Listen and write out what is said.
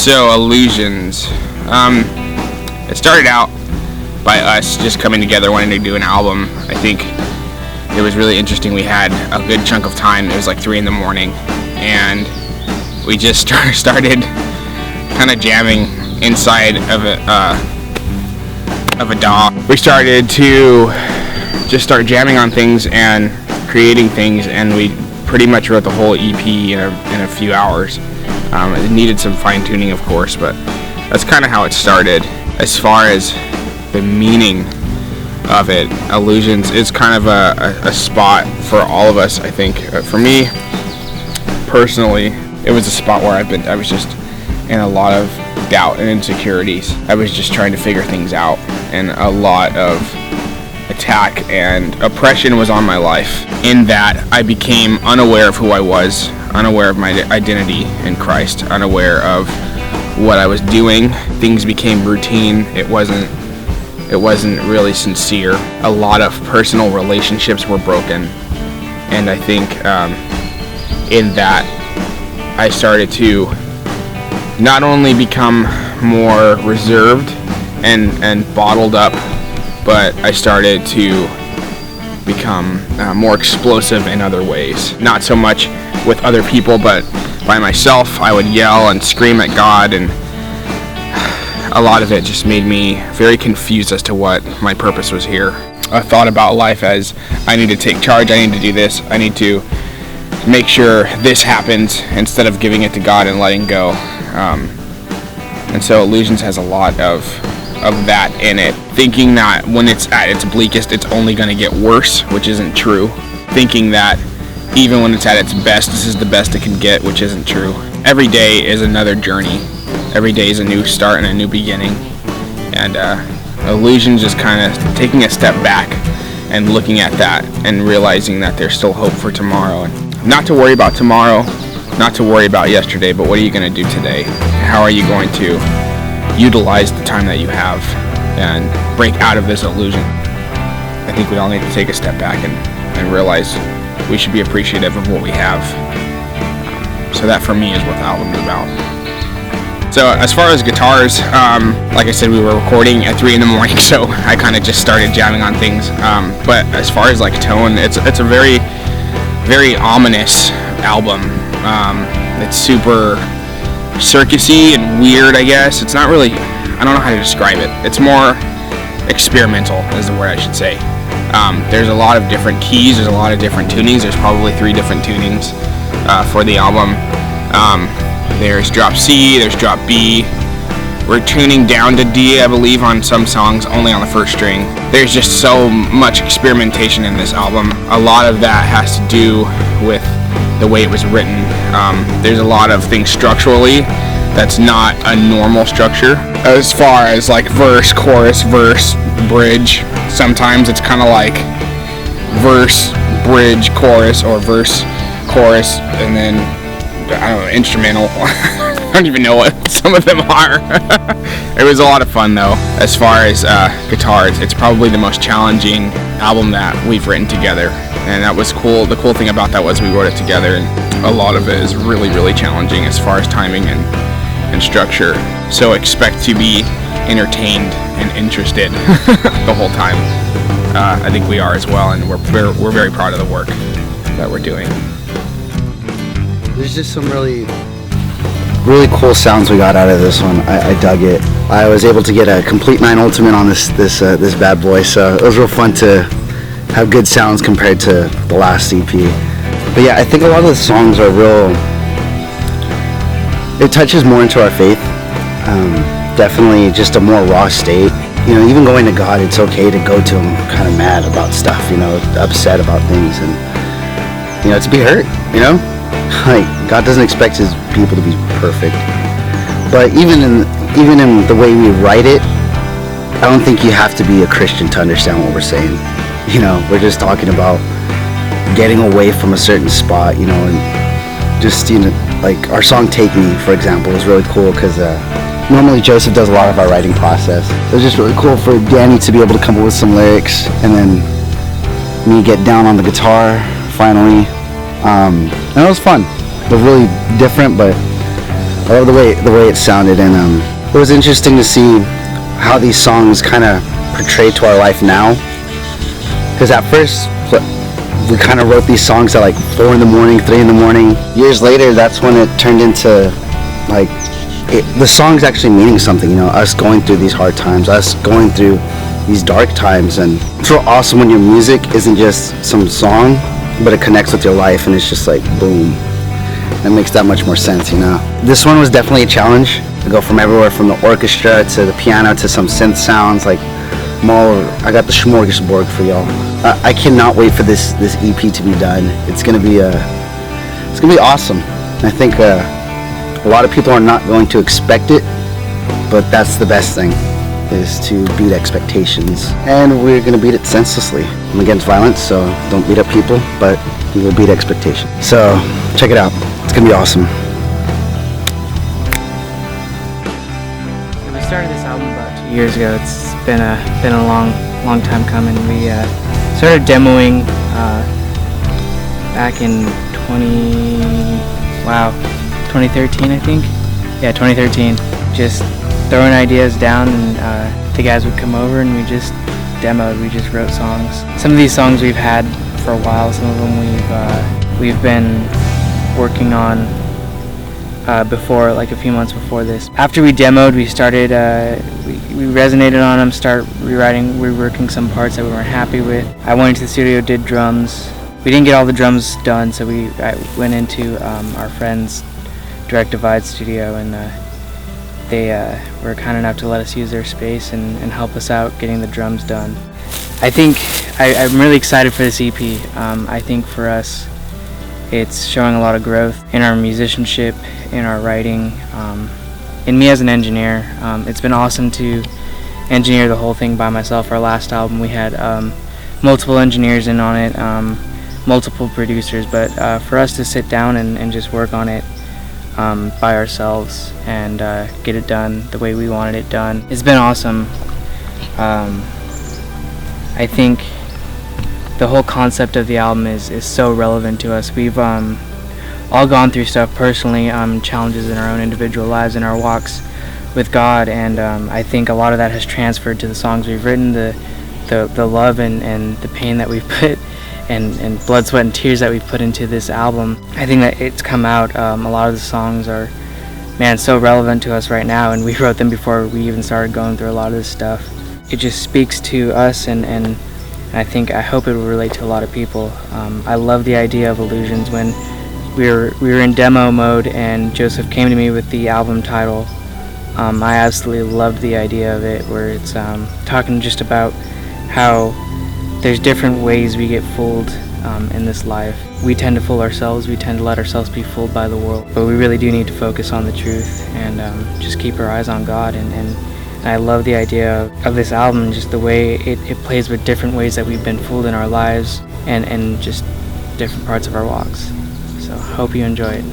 So Illusions, it started out by us just coming together wanting to do an album. I think it was really interesting. We had a good chunk of time. It was like 3 in the morning, and we just started kind of jamming inside of a DAW. We started to just start jamming on things and creating things, and we pretty much wrote the whole EP in a few hours. It needed some fine-tuning, of course, but that's kind of how it started. As far as the meaning of it, Illusions is kind of a spot for all of us, I think. For me, personally, it was a spot where I was just in a lot of doubt and insecurities. I was just trying to figure things out, and a lot of attack and oppression was on my life. In that, I became unaware of who I was, unaware of my identity in Christ, unaware of what I was doing. Things became routine. It wasn't really sincere. A lot of personal relationships were broken, and I think in that I started to not only become more reserved and bottled up, but I started to become more explosive in other ways. Not so much with other people, but by myself. I would yell and scream at God, and a lot of it just made me very confused as to what my purpose was here. I thought about life as, I need to take charge, I need to do this, I need to make sure this happens, instead of giving it to God and letting go. And so Illusions has a lot of that in it. Thinking that when it's at its bleakest, it's only going to get worse, which isn't true. Thinking that even when it's at its best, this is the best it can get, which isn't true. Every day is another journey. Every day is a new start and a new beginning. And Illusions is kind of taking a step back and looking at that and realizing that there's still hope for tomorrow. And not to worry about tomorrow, not to worry about yesterday, but what are you going to do today? How are you going to utilize the time that you have and break out of this illusion? I think we all need to take a step back and realize we should be appreciative of what we have. So that for me is what the album's about. So as far as guitars, like I said, we were recording at 3 in the morning, so I kind of just started jamming on things. But as far as like tone, it's a very, very ominous album. It's super circusy and weird, I guess. It's not really, I don't know how to describe it. It's more experimental is the word I should say. There's a lot of different keys, there's a lot of different tunings. There's probably 3 different tunings for the album. There's drop C, there's drop B. We're tuning down to D, I believe, on some songs, only on the first string. There's just so much experimentation in this album. A lot of that has to do with the way it was written. There's a lot of things structurally that's not a normal structure. As far as like verse, chorus, bridge, sometimes it's kind of like verse, bridge, chorus, or verse, chorus, and then, I don't know, instrumental. I don't even know what some of them are. It was a lot of fun though. As far as guitars, it's probably the most challenging album that we've written together, and that was cool. The cool thing about that was we wrote it together, and a lot of it is really, really challenging as far as timing and structure. So expect to be entertained and interested the whole time. I think we are as well, and we're very proud of the work that we're doing. There's just some really cool sounds we got out of this one. I dug it. I was able to get a complete 9 Ultimate on this bad boy, so it was real fun to have good sounds compared to the last EP. But yeah, I think a lot of the songs are real. It touches more into our faith. Definitely just a more raw state. You know, even going to God, it's okay to go to Him kind of mad about stuff. You know, upset about things, and you know, to be hurt. You know. Like, God doesn't expect His people to be perfect. But even in the way we write it, I don't think you have to be a Christian to understand what we're saying. You know, we're just talking about getting away from a certain spot, you know, and just, you know, like our song Take Me, for example, is really cool because normally Joseph does a lot of our writing process. It was just really cool for Danny to be able to come up with some lyrics, and then me get down on the guitar finally. And it was fun. It was really different, but I love the way it sounded, and it was interesting to see how these songs kind of portray to our life now. Because at first, we kind of wrote these songs at like 4 in the morning, 3 in the morning. Years later, that's when it turned into like the songs actually meaning something. You know, us going through these hard times, us going through these dark times, and it's real awesome when your music isn't just some song, but it connects with your life, and it's just like boom. That makes that much more sense, you know. This one was definitely a challenge to go from everywhere, from the orchestra to the piano to some synth sounds. Like I got the smorgasbord for y'all. I cannot wait for this EP to be done. It's gonna be awesome. I think a lot of people are not going to expect it, but that's the best thing, is to beat expectations. And we're gonna beat it senselessly. I'm against violence, so don't beat up people, but we will beat expectations. So check it out. It's gonna be awesome. We started this album about 2 years ago. It's been a long time coming. We started demoing back in 2013, I think. Yeah, 2013. Just throwing ideas down, and the guys would come over and we just demoed. We just wrote songs. Some of these songs we've had for a while. Some of them we've been working on before, like a few months before this. After we demoed, we started, we resonated on them, start reworking some parts that we weren't happy with. I went into the studio, did drums. We didn't get all the drums done, so I went into our friend's Direct Divide studio, and they were kind enough to let us use their space and help us out getting the drums done. I think I'm really excited for this EP. I think for us, it's showing a lot of growth in our musicianship, in our writing, in me as an engineer. It's been awesome to engineer the whole thing by myself. Our last album, we had multiple engineers in on it, multiple producers, but for us to sit down and just work on it by ourselves and get it done the way we wanted it done, it's been awesome. I think the whole concept of the album is so relevant to us. We've all gone through stuff personally, challenges in our own individual lives, in our walks with God, and I think a lot of that has transferred to the songs we've written, the love and the pain that we've put, and blood, sweat, and tears that we've put into this album. I think that it's come out. A lot of the songs are, man, so relevant to us right now, and we wrote them before we even started going through a lot of this stuff. It just speaks to us, and I hope it will relate to a lot of people. I love the idea of Illusions. When we were in demo mode and Joseph came to me with the album title, I absolutely loved the idea of it, where it's talking just about how there's different ways we get fooled in this life. We tend to fool ourselves, we tend to let ourselves be fooled by the world, but we really do need to focus on the truth and just keep our eyes on God. And I love the idea of this album, just the way it plays with different ways that we've been fooled in our lives and just different parts of our walks. So hope you enjoy it.